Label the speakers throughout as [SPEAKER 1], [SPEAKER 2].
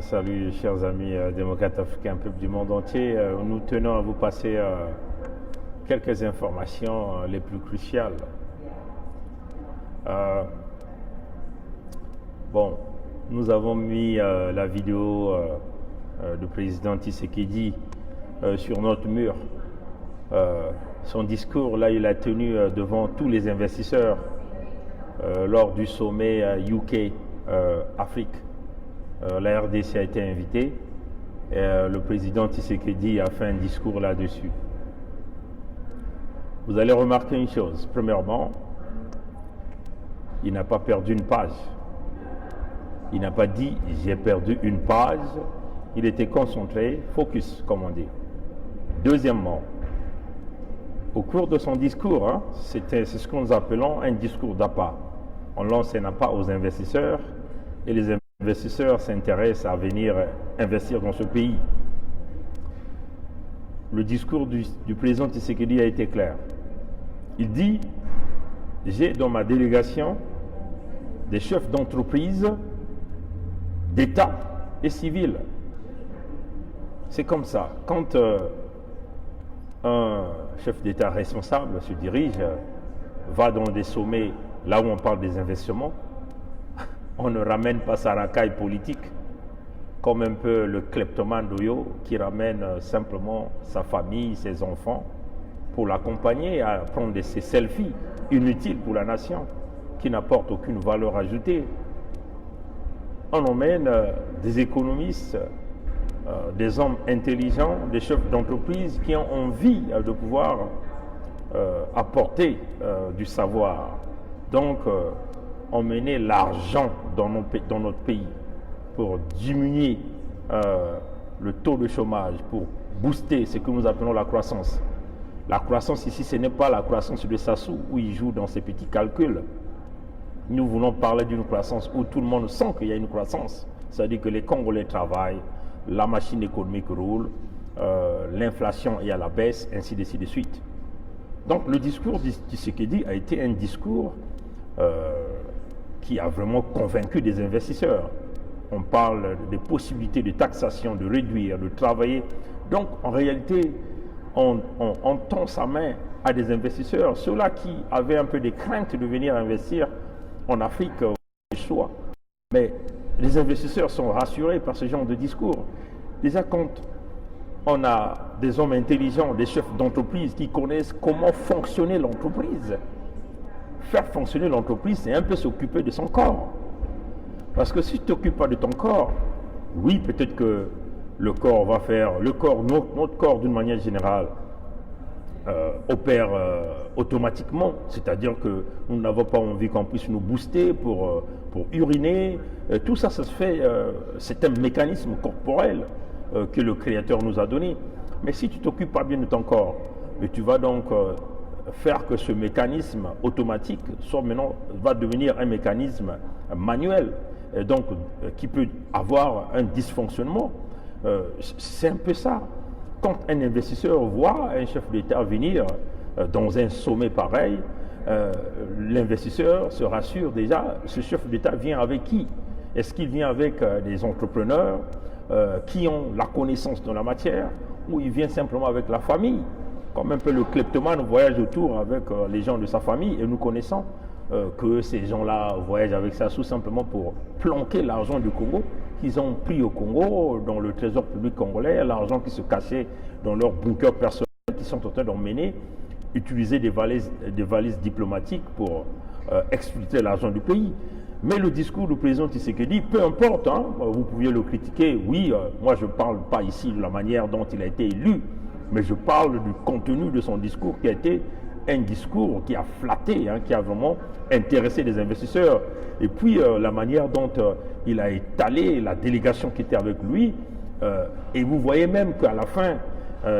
[SPEAKER 1] Salut chers amis démocrates africains, peuple du monde entier. Nous tenons à vous passer quelques informations les plus cruciales. Bon, nous avons mis la vidéo du président Tshisekedi sur notre mur. Son discours, là, il a tenu devant tous les investisseurs lors du sommet UK Afrique. La RDC a été invitée et le président Tshisekedi a fait un discours là-dessus. Vous allez remarquer une chose. Premièrement, il n'a pas perdu une page. Il n'a pas dit « j'ai perdu une page ». Il était concentré, focus, comme on dit. Deuxièmement, au cours de son discours, c'est ce que nous appelons un discours d'appât. On lance un appât aux investisseurs et les investisseurs s'intéressent à venir investir dans ce pays. Le discours du président Tshisekedi a été clair. Il dit « j'ai dans ma délégation des chefs d'entreprise, d'État et civils ». C'est comme ça. Quand un chef d'État responsable se dirige, va dans des sommets là où on parle des investissements, on ne ramène pas sa racaille politique comme un peu le kleptomane d'Oyo qui ramène simplement sa famille, ses enfants pour l'accompagner à prendre ces selfies inutiles pour la nation qui n'apportent aucune valeur ajoutée. On emmène des économistes, des hommes intelligents, des chefs d'entreprise qui ont envie de pouvoir apporter du savoir. Donc, emmener l'argent dans notre pays pour diminuer le taux de chômage, pour booster ce que nous appelons la croissance. La croissance ici, ce n'est pas la croissance de Sassou où il joue dans ses petits calculs. Nous voulons parler d'une croissance où tout le monde sent qu'il y a une croissance. C'est-à-dire que les Congolais travaillent, la machine économique roule, l'inflation est à la baisse, ainsi de suite. Donc le discours du Tshisekedi a été un discours qui a vraiment convaincu des investisseurs. On parle des possibilités de taxation, de réduire, de travailler. Donc en réalité, on tend sa main à des investisseurs, ceux-là qui avaient un peu des craintes de venir investir en Afrique, choix. Mais les investisseurs sont rassurés par ce genre de discours. Déjà, quand on a des hommes intelligents, des chefs d'entreprise qui connaissent comment fonctionner l'entreprise, faire fonctionner l'entreprise, c'est un peu s'occuper de son corps. Parce que si tu ne t'occupes pas de ton corps, oui, peut-être que le corps va faire, notre corps d'une manière générale, opère automatiquement, c'est-à-dire que nous n'avons pas envie qu'on puisse nous booster pour uriner. Tout ça, ça se fait, c'est un mécanisme corporel que le Créateur nous a donné. Mais si tu ne t'occupes pas bien de ton corps, tu vas donc faire que ce mécanisme automatique va devenir un mécanisme manuel, et donc qui peut avoir un dysfonctionnement. C'est un peu ça. Quand un investisseur voit un chef d'État venir dans un sommet pareil, l'investisseur se rassure déjà, ce chef d'État vient avec qui? Est-ce qu'il vient avec des entrepreneurs qui ont la connaissance dans la matière, ou il vient simplement avec la famille? Comme un peu le kleptomane voyage autour avec les gens de sa famille, et nous connaissons que ces gens-là voyagent avec ça tout simplement pour planquer l'argent du Congo qu'ils ont pris au Congo, dans le trésor public congolais, l'argent qui se cachait dans leurs bunkers personnels qui sont en train d'emmener, utiliser des valises diplomatiques pour exfiltrer l'argent du pays. Mais le discours du président Tshisekedi, peu importe, vous pouviez le critiquer, oui, moi je ne parle pas ici de la manière dont il a été élu, mais je parle du contenu de son discours qui a été un discours qui a flatté, qui a vraiment intéressé les investisseurs. Et puis la manière dont il a étalé la délégation qui était avec lui. Et vous voyez même qu'à la fin,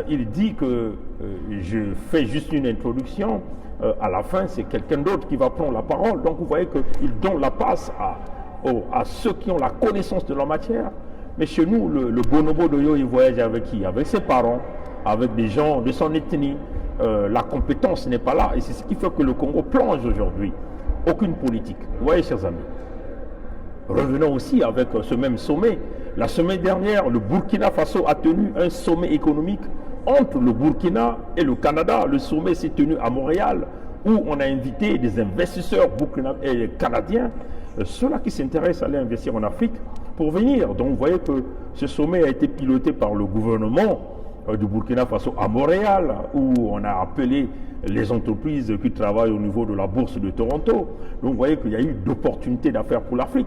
[SPEAKER 1] il dit que je fais juste une introduction. À la fin, c'est quelqu'un d'autre qui va prendre la parole. Donc vous voyez qu'il donne la passe à ceux qui ont la connaissance de la matière. Mais chez nous, le bonobo d'Oyo, il voyage avec qui? Avec ses parents, avec des gens de son ethnie. La compétence n'est pas là. Et c'est ce qui fait que le Congo plonge aujourd'hui. Aucune politique. Vous voyez, chers amis. Revenons aussi avec ce même sommet. La semaine dernière, le Burkina Faso a tenu un sommet économique entre le Burkina et le Canada. Le sommet s'est tenu à Montréal, où on a invité des investisseurs canadiens, ceux-là qui s'intéressent à aller investir en Afrique, pour venir. Donc vous voyez que ce sommet a été piloté par le gouvernement du Burkina Faso à Montréal, où on a appelé les entreprises qui travaillent au niveau de la bourse de Toronto. Donc vous voyez qu'il y a eu d'opportunités d'affaires pour l'Afrique.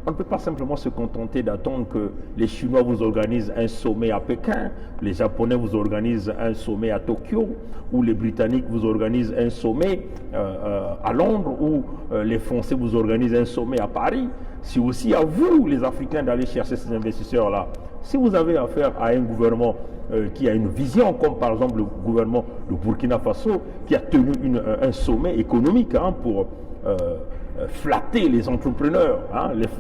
[SPEAKER 1] On ne peut pas simplement se contenter d'attendre que les Chinois vous organisent un sommet à Pékin, les Japonais vous organisent un sommet à Tokyo, ou les Britanniques vous organisent un sommet à Londres, ou les Français vous organisent un sommet à Paris. C'est aussi à vous, les Africains, d'aller chercher ces investisseurs-là. Si vous avez affaire à un gouvernement qui a une vision, comme par exemple le gouvernement de Burkina Faso, qui a tenu un sommet économique pour flatter les entrepreneurs,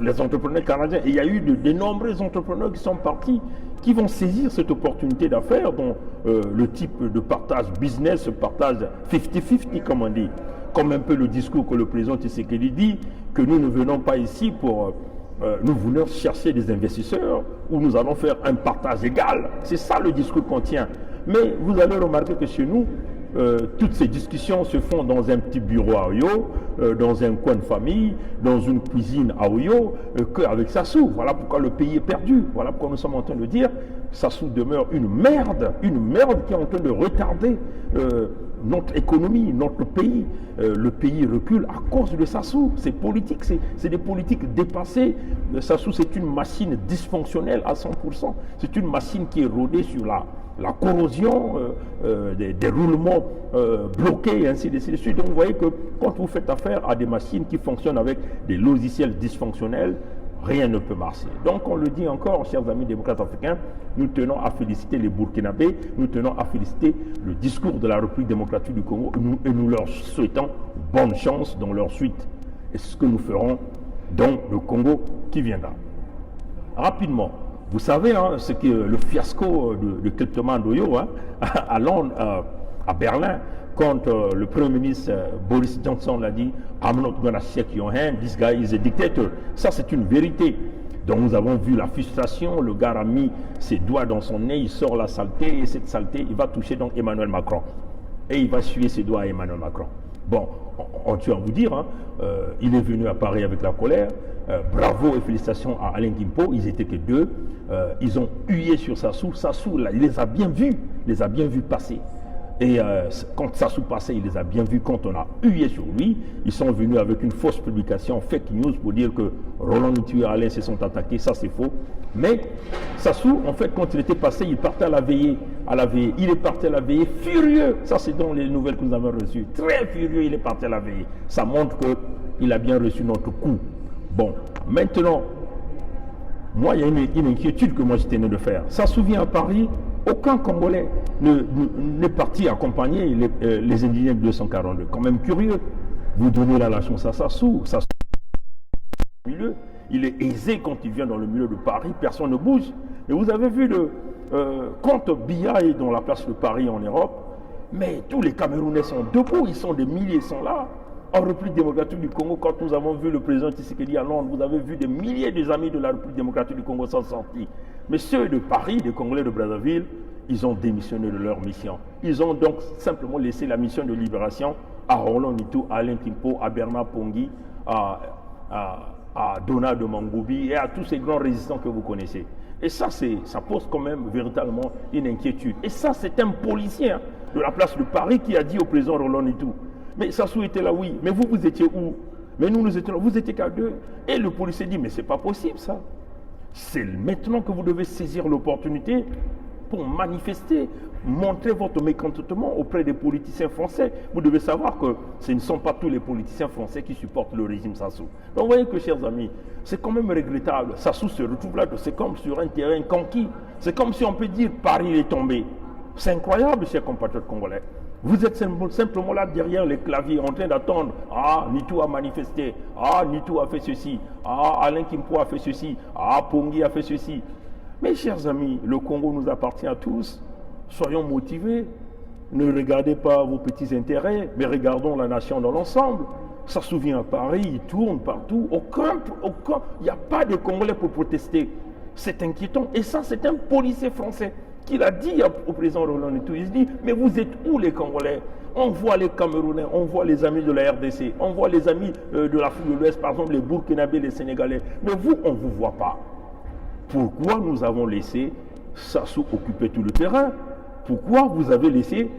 [SPEAKER 1] les entrepreneurs canadiens. Et il y a eu de nombreux entrepreneurs qui sont partis, qui vont saisir cette opportunité d'affaires dont le type de partage business, ce partage 50-50 comme on dit, comme un peu le discours que le président Tshisekedi dit, que nous ne venons pas ici pour nous voulons chercher des investisseurs où nous allons faire un partage égal. C'est ça le discours qu'on tient. Mais vous allez remarquer que chez nous, toutes ces discussions se font dans un petit bureau à Oyo, dans un coin de famille, dans une cuisine à Oyo, qu'avec Sassou. Voilà pourquoi le pays est perdu. Voilà pourquoi nous sommes en train de dire Sassou demeure une merde qui est en train de retarder notre économie, notre pays. Le pays recule à cause de Sassou. C'est politique, c'est des politiques dépassées. Sassou, c'est une machine dysfonctionnelle à 100%. C'est une machine qui est rodée sur la corrosion, des roulements bloqués, et ainsi de suite. Donc vous voyez que quand vous faites affaire à des machines qui fonctionnent avec des logiciels dysfonctionnels, rien ne peut marcher. Donc on le dit encore, chers amis démocrates africains, nous tenons à féliciter les Burkinabés, nous tenons à féliciter le discours de la République démocratique du Congo et nous leur souhaitons bonne chance dans leur suite. Et ce que nous ferons dans le Congo qui viendra. Rapidement, vous savez, ce que le fiasco de Kleptoman Doyo à Londres, à Berlin, quand le Premier ministre Boris Johnson l'a dit, I'm not gonna shake your hand, this guy is a dictator. Ça, c'est une vérité. Donc nous avons vu la frustration, le gars a mis ses doigts dans son nez, il sort la saleté, et cette saleté, il va toucher donc Emmanuel Macron. Et il va essuyer ses doigts à Emmanuel Macron. Bon, on tue à vous dire, il est venu à Paris avec la colère. Bravo et félicitations à Alain Guimpo, ils étaient que deux. Ils ont hué sur Sassou. Sassou, là, il les a bien vus passer. Et quand Sassou passait, il les a bien vus quand on a hué sur lui. Ils sont venus avec une fausse publication, fake news, pour dire que Roland Ntuy et Alain se sont attaqués. Ça, c'est faux. Mais Sassou, en fait, quand il était passé, il partait à la veillée. Il est parti à la veillée furieux. Ça, c'est dans les nouvelles que nous avons reçues. Très furieux, il est parti à la veillée. Ça montre qu'il a bien reçu notre coup. Bon, maintenant, moi, il y a une inquiétude que moi, je tenais de faire. Ça se souvient à Paris, aucun Congolais n'est parti accompagner les indignés de 242. Quand même curieux. Vous donnez la chance à Sassou. Sassou, il est aisé quand il vient dans le milieu de Paris, personne ne bouge. Et vous avez vu quand Biya est dans la place de Paris en Europe, mais tous les Camerounais sont debout, ils sont des milliers, ils sont là. En République démocratique du Congo, quand nous avons vu le président Tshisekedi à Londres, vous avez vu des milliers des amis de la République démocratique du Congo s'en sortir. Mais ceux de Paris, des Congolais de Brazzaville, ils ont démissionné de leur mission. Ils ont donc simplement laissé la mission de libération à Roland Ntuy, à Alain Guimpo, à Bernard Pongui, à Donald de Mangoubi et à tous ces grands résistants que vous connaissez. Et ça pose quand même véritablement une inquiétude. Et ça, c'est un policier de la place de Paris qui a dit au président Roland Ntuy, mais Sassou était là, oui. Mais vous étiez où? Mais nous étions là. Vous étiez qu'à deux. Et le policier dit, mais c'est pas possible ça. C'est maintenant que vous devez saisir l'opportunité pour manifester, montrer votre mécontentement auprès des politiciens français. Vous devez savoir que ce ne sont pas tous les politiciens français qui supportent le régime Sassou. Donc vous voyez que, chers amis, c'est quand même regrettable. Sassou se retrouve là, c'est comme sur un terrain conquis. C'est comme si on peut dire Paris est tombé. C'est incroyable, chers compatriotes congolais. Vous êtes simplement là derrière les claviers en train d'attendre. Ah, Ntuy a manifesté. Ah, Ntuy a fait ceci. Ah, Alain Guimpo a fait ceci. Ah, Pongui a fait ceci. Mes chers amis, le Congo nous appartient à tous. Soyons motivés. Ne regardez pas vos petits intérêts, mais regardons la nation dans l'ensemble. Ça se souvient à Paris, il tourne partout. Il n'y a pas de Congolais pour protester. C'est inquiétant. Et ça, c'est un policier français qui l'a dit au président Roland Netoui. Il se dit, mais vous êtes où les Congolais? On voit les Camerounais, on voit les amis de la RDC, on voit les amis de l'Afrique de l'Ouest, par exemple les Burkinabés, les Sénégalais. Mais vous, on ne vous voit pas. Pourquoi nous avons laissé Sassou occuper tout le terrain? Pourquoi vous avez laissé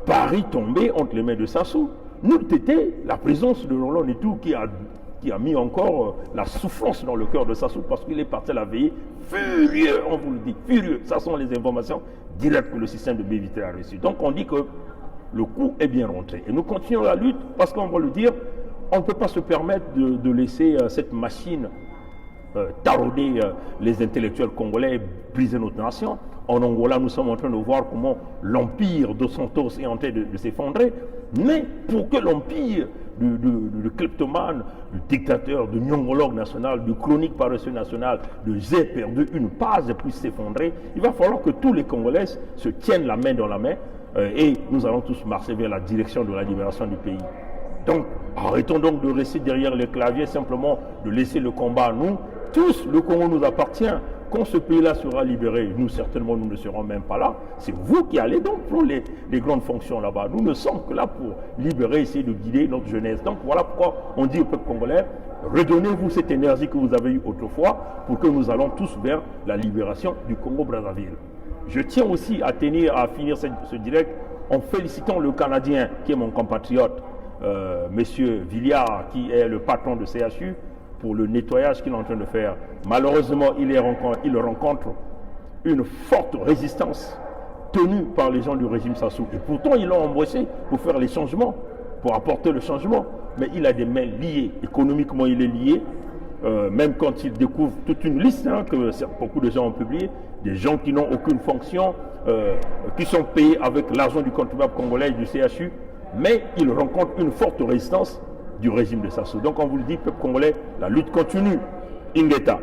[SPEAKER 1] Paris tomber entre les mains de Sassou? Nous, c'était la présence de Roland Netoui qui a mis encore la souffrance dans le cœur de Sassou parce qu'il est parti à la veillée furieux, on vous le dit, furieux. Ça sont les informations directes que le système de BVT a reçues. Donc on dit que le coup est bien rentré. Et nous continuons la lutte parce qu'on va le dire, on ne peut pas se permettre de laisser cette machine tarauder les intellectuels congolais, briser notre nation. En Angola, nous sommes en train de voir comment l'empire de Santos est en train de s'effondrer. Mais pour que l'empire du kleptomane, du dictateur, du nyongologue national, du chronique paresseux national, de j'ai perdu une page puisse s'effondrer, il va falloir que tous les Congolais se tiennent la main dans la main et nous allons tous marcher vers la direction de la libération du pays. Donc, arrêtons donc de rester derrière les claviers, simplement de laisser le combat à nous. Tous, le Congo nous appartient. Quand ce pays-là sera libéré, nous certainement, nous ne serons même pas là. C'est vous qui allez donc prendre les grandes fonctions là-bas. Nous ne sommes que là pour libérer, essayer de guider notre jeunesse. Donc voilà pourquoi on dit au peuple congolais, redonnez-vous cette énergie que vous avez eue autrefois pour que nous allons tous vers la libération du Congo-Brazzaville. Je tiens aussi à finir ce direct en félicitant le Canadien qui est mon compatriote, Monsieur Villiard, qui est le patron de CHU, pour le nettoyage qu'il est en train de faire. Malheureusement, il rencontre une forte résistance tenue par les gens du régime Sassou. Et pourtant, ils l'ont embauché pour faire les changements, pour apporter le changement. Mais il a des mains liées. Économiquement, il est lié. Même quand il découvre toute une liste que beaucoup de gens ont publiée, des gens qui n'ont aucune fonction, qui sont payés avec l'argent du contribuable congolais et du CHU, mais il rencontre une forte résistance du régime de Sassou. Donc on vous le dit, peuple congolais, la lutte continue. Ingeta.